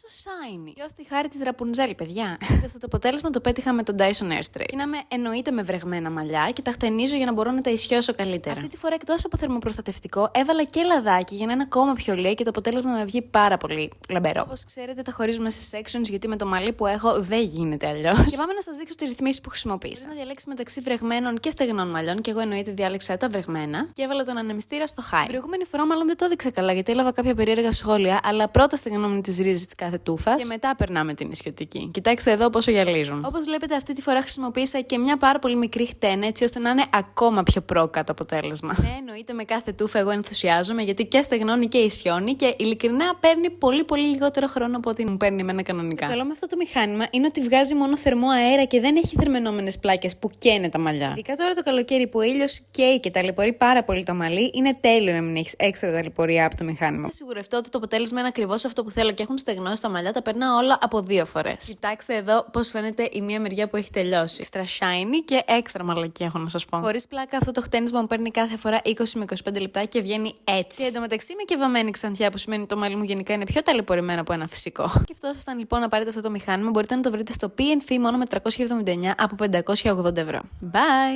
Πόσο shiny. Ποιος τη χάρη της Ραπουνζέλ, παιδιά. Αυτό το αποτέλεσμα το πέτυχα με τον Dyson Airstray. Πίναμε εννοείται με βρεγμένα μαλλιά και τα χτενίζω για να μπορώ να τα ισιώσω καλύτερα. Αυτή τη φορά εκτός από θερμοπροστατευτικό έβαλα και λαδάκι για να είναι ακόμα πιο λέει και το αποτέλεσμα να βγει πάρα πολύ λαμπερό. Όπως ξέρετε, τα χωρίζουμε σε sections γιατί με το μαλλί που έχω δεν γίνεται αλλιώς. Και πάμε να σας δείξω τις ρυθμίσεις που χρησιμοποίησα. Μπορείς να διαλέξεις μεταξύ βρεγμένων και στεγνών μαλλιών και εγώ εννοείται διάλεξα τα βρεγμένα και έβαλα τον ανεμιστήρα στο high. Την προηγούμενη φορά μάλλον δεν το έδειξα καλά γιατί έλαβα κάποια περίεργα σχόλια, αλλά πρώτα στεγνόμουν τις ρίζες της κάθε τούφας και μετά περνάμε την ισιωτική. Κοιτάξτε εδώ πόσο γυαλίζουν. Όπως βλέπετε, αυτή τη φορά χρησιμοποίησα και μια πάρα πολύ μικρή χτένα έτσι ώστε να είναι ακόμα πιο πρόκα το αποτέλεσμα. Ναι, εννοείται με κάθε τούφα εγώ ενθουσιάζομαι γιατί και στεγνώνει και ισιώνει και ειλικρινά παίρνει πολύ λιγότερο χρόνο από ό,τι μου παίρνει εμένα κανονικά. Το καλό με αυτό το μηχάνημα είναι ότι βγάζει μόνο θερμό αέρα και δεν έχει θερμαινόμενες πλάκες που καίνε τα μαλλιά. Ειδικά τώρα το καλοκαίρι που ο ήλιος καίει και ταλαιπωρεί πάρα πολύ το μαλλί, είναι τέλειο να μην έχεις έξτρα ταλαιπωρία από το μηχάνημα. Σιγουρευτώ ότι το αποτέλεσμα είναι ακριβώς αυτό που θέλω και έχουν στεγνώσει τα μαλλιά, τα περνάω όλα από 2 φορές. Κοιτάξτε εδώ πώς φαίνεται η μία μεριά που έχει τελειώσει. Extra shiny και extra μαλακή έχω να σας πω. Χωρίς πλάκα, αυτό το χτένισμα μου παίρνει κάθε φορά 20 με 25 λεπτά και βγαίνει έτσι. Και εντωμεταξύ είμαι και βαμμένη ξανθιά που σημαίνει ότι το μαλλί μου γενικά είναι πιο ταλαιπωρημένο από ένα φυσικό. Και φτάσασταν λοιπόν να πάρετε αυτό το μηχάνημα, μπορείτε να το βρείτε στο PNF μόνο με 379 από 580 ευρώ. Bye!